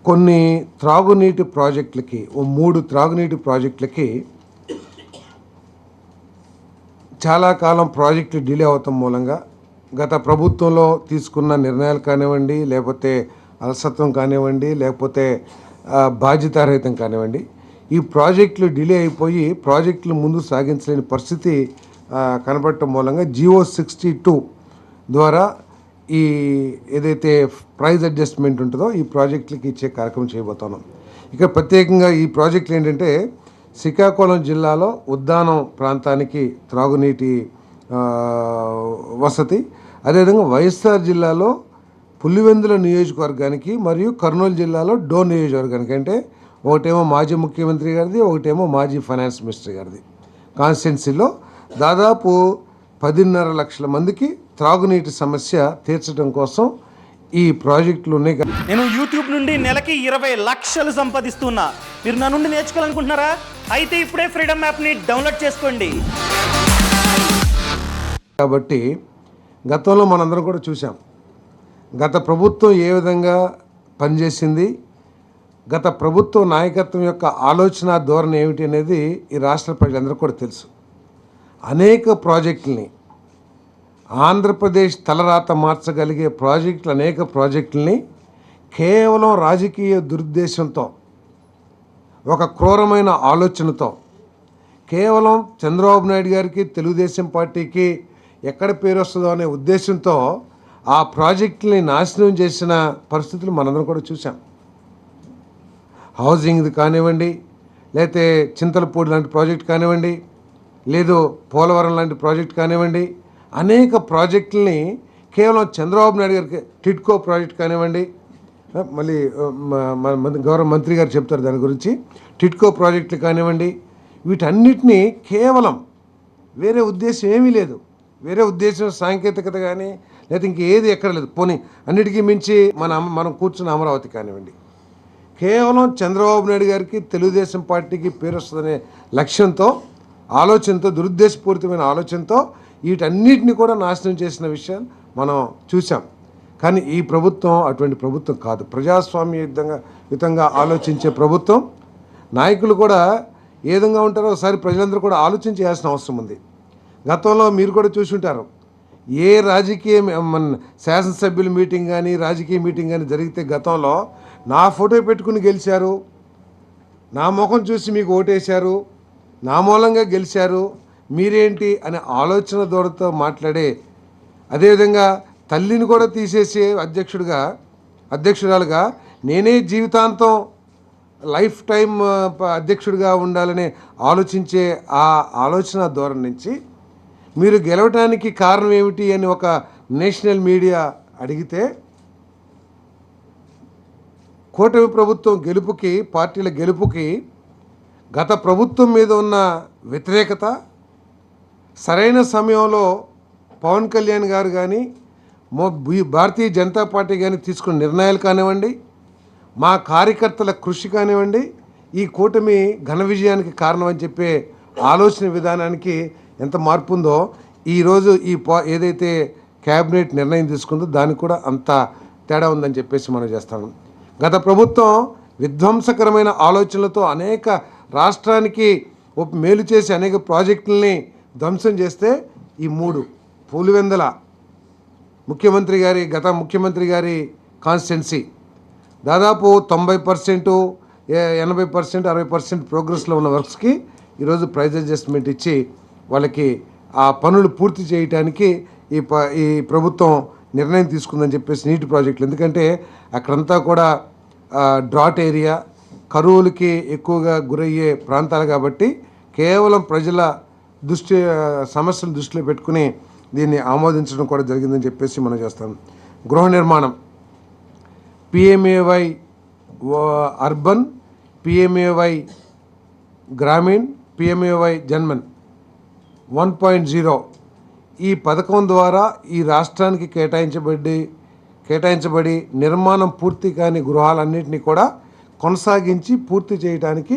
కొన్ని త్రాగునీటి ప్రాజెక్టులకి 3 త్రాగునీటి ప్రాజెక్టులకి చాలా కాలం ప్రాజెక్టులు డిలే అవటం మూలంగా గత ప్రభుత్వంలో తీసుకున్న నిర్ణయాలు కానివ్వండి, లేకపోతే అలసత్వం కానివ్వండి, లేకపోతే బాధ్యతారహితం కానివ్వండి, ఈ ప్రాజెక్టులు డిలే అయిపోయి ప్రాజెక్టులు ముందు సాగించలేని పరిస్థితి కనబడటం మూలంగా జియో 62 ద్వారా ఈ ఏదైతే ప్రైస్ అడ్జస్ట్మెంట్ ఉంటుందో ఈ ప్రాజెక్టులకి ఇచ్చే కార్యక్రమం చేయబోతున్నాం. ఇక ప్రత్యేకంగా ఈ ప్రాజెక్టులు ఏంటంటే శ్రీకాకుళం జిల్లాలో ఉద్దానం ప్రాంతానికి త్రాగునీటి వసతి, అదేవిధంగా వైఎస్ఆర్ జిల్లాలో పులివెందుల నియోజకవర్గానికి మరియు కర్నూలు జిల్లాలో డోన్ నియోజకవర్గానికి, అంటే ఒకటేమో మాజీ ముఖ్యమంత్రి గారిది, ఒకటేమో మాజీ ఫైనాన్స్ మినిస్టర్ గారిది కాన్స్టిట్యున్సీలో దాదాపు 10.5 లక్షల మందికి త్రాగునీటి సమస్య తీర్చడం కోసం ఈ ప్రాజెక్టులు ఉన్నాయి. నేను యూట్యూబ్ నుండి నెలకి 20 లక్షలు సంపాదిస్తున్నా. మీరు నా నుండి నేర్చుకోవాలనుకుంటున్నారా? అయితే ఇప్పుడే ఫ్రీడమ్ యాప్ని డౌన్లోడ్ చేసుకోండి. కాబట్టి గతంలో మనందరం కూడా చూసాం గత ప్రభుత్వం ఏ విధంగా పనిచేసింది, గత ప్రభుత్వ నాయకత్వం యొక్క ఆలోచన ధోరణి ఏమిటి అనేది ఈ రాష్ట్ర ప్రజలందరూ కూడా తెలుసు. అనేక ప్రాజెక్టుల్ని ఆంధ్రప్రదేశ్ తలరాత మార్చగలిగే అనేక ప్రాజెక్టుల్ని కేవలం రాజకీయ దురుద్దేశంతో, ఒక క్రూరమైన ఆలోచనతో, కేవలం చంద్రబాబు నాయుడు గారికి తెలుగుదేశం పార్టీకి ఎక్కడ పేరు వస్తుందో అనే ఉద్దేశంతో ఆ ప్రాజెక్టుల్ని నాశనం చేసిన పరిస్థితులు మనందరం కూడా చూసాం. హౌసింగ్ది కానివ్వండి, లేకపోతే చింతలపూడి లాంటి ప్రాజెక్ట్ కానివ్వండి, లేదు పోలవరం లాంటి ప్రాజెక్ట్ కానివ్వండి, అనేక ప్రాజెక్టుల్ని కేవలం చంద్రబాబు నాయుడు గారికి, టిడ్కో ప్రాజెక్ట్ కానివ్వండి, మళ్ళీ గౌరవ మంత్రి గారు చెప్తారు దాని గురించి, టిడ్కో ప్రాజెక్టులు కానివ్వండి, వీటన్నిటినీ కేవలం వేరే ఉద్దేశం ఏమీ లేదు, వేరే ఉద్దేశం సాంకేతికత కానీ లేదా ఇంకేది ఎక్కడ లేదు. పోనీ అన్నిటికీ మించి మనం కూర్చున్న అమరావతి కానివ్వండి, కేవలం చంద్రబాబు నాయుడు గారికి తెలుగుదేశం పార్టీకి పేరు వస్తుందనే లక్ష్యంతో, ఆలోచనతో, దురుద్దేశపూరితమైన ఆలోచనతో వీటన్నిటిని కూడా నాశనం చేసిన విషయాలు మనం చూసాం. కానీ ఈ ప్రభుత్వం అటువంటి ప్రభుత్వం కాదు. ప్రజాస్వామ్యయుతంగా ఆలోచించే ప్రభుత్వం. నాయకులు కూడా ఏ విధంగా ఉంటారో ఒకసారి ప్రజలందరూ కూడా ఆలోచించాల్సిన అవసరం ఉంది. గతంలో మీరు కూడా చూసి ఉంటారు, ఏ రాజకీయ శాసనసభ్యుల మీటింగ్ కానీ రాజకీయ మీటింగ్ కానీ జరిగితే గతంలో నా ఫోటో పెట్టుకుని గెలిచారు, నా ముఖం చూసి మీకు ఓటేశారు, నా మూలంగా గెలిచారు, మీరేంటి అనే ఆలోచన దూరంతో మాట్లాడే, అదేవిధంగా తల్లిని కూడా తీసేసే అధ్యక్షురాలుగా నేనే జీవితాంతం లైఫ్ టైం అధ్యక్షుడిగా ఉండాలని ఆలోచించే ఆ ఆలోచన ధోరణి నుంచి మీరు గెలవటానికి కారణం ఏమిటి అని ఒక నేషనల్ మీడియా అడిగితే, కూటమి ప్రభుత్వం గెలుపుకి, పార్టీల గెలుపుకి గత ప్రభుత్వం మీద ఉన్న వ్యతిరేకత, సరైన సమయంలో పవన్ కళ్యాణ్ గారు కానీ భారతీయ జనతా పార్టీ కానీ తీసుకున్న నిర్ణయాలు కానివ్వండి, మా కార్యకర్తల కృషి కానివ్వండి, ఈ కూటమి ఘన విజయానికి కారణం అని చెప్పే ఆలోచన విధానానికి ఎంత మార్పు ఉందో ఈరోజు ఏదైతే క్యాబినెట్ నిర్ణయం తీసుకుందో దానికి కూడా అంత తేడా ఉందని చెప్పేసి మనం చేస్తాము. గత ప్రభుత్వం విధ్వంసకరమైన ఆలోచనలతో అనేక రాష్ట్రానికి మేలు చేసి అనేక ప్రాజెక్టులని ధ్వంసం చేస్తే ఈ 3 పులివెందుల గత ముఖ్యమంత్రి గారి కాన్స్టిట్యున్సీ దాదాపు 90%, 80%, 60% ప్రోగ్రెస్లో ఉన్న వర్క్స్కి ఈరోజు ప్రైజ్ అడ్జస్ట్మెంట్ ఇచ్చి వాళ్ళకి ఆ పనులు పూర్తి చేయడానికి ఈ ప్రభుత్వం నిర్ణయం తీసుకుందని చెప్పేసి నీటి ప్రాజెక్టులు. ఎందుకంటే అక్కడంతా కూడా డ్రాట్ ఏరియా, కరువులకి ఎక్కువగా గురయ్యే ప్రాంతాలు కాబట్టి కేవలం ప్రజల సమస్యలు దృష్టిలో పెట్టుకుని దీన్ని ఆమోదించడం కూడా జరిగిందని చెప్పేసి మనం చేస్తాం. గృహ నిర్మాణం, PMAY urban, PMAY Grameen, PMAY JANMAN 1.0 ఈ పథకం ద్వారా ఈ రాష్ట్రానికి కేటాయించబడి నిర్మాణం పూర్తి కాని గృహాలన్నింటినీ కూడా కొనసాగించి పూర్తి చేయడానికి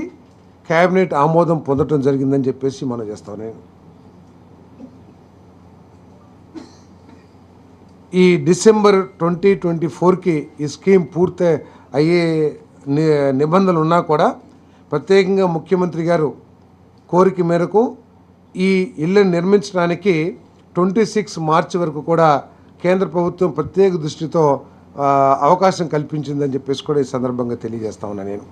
క్యాబినెట్ ఆమోదం పొందడం జరిగిందని చెప్పేసి మనం చేస్తాను. ఈ డిసెంబర్ 2024కి ఈ స్కీమ్ పూర్తి అయ్యే నిబంధనలు ఉన్నా కూడా ప్రత్యేకంగా ముఖ్యమంత్రి గారు కోరిక మేరకు ఈ ఇళ్ళని నిర్మించడానికి 26 మార్చి వరకు కూడా కేంద్ర ప్రభుత్వం ప్రత్యేక దృష్టితో అవకాశం కల్పించిందని చెప్పేసి కూడా ఈ సందర్భంగా తెలియజేస్తా ఉన్నా నేను.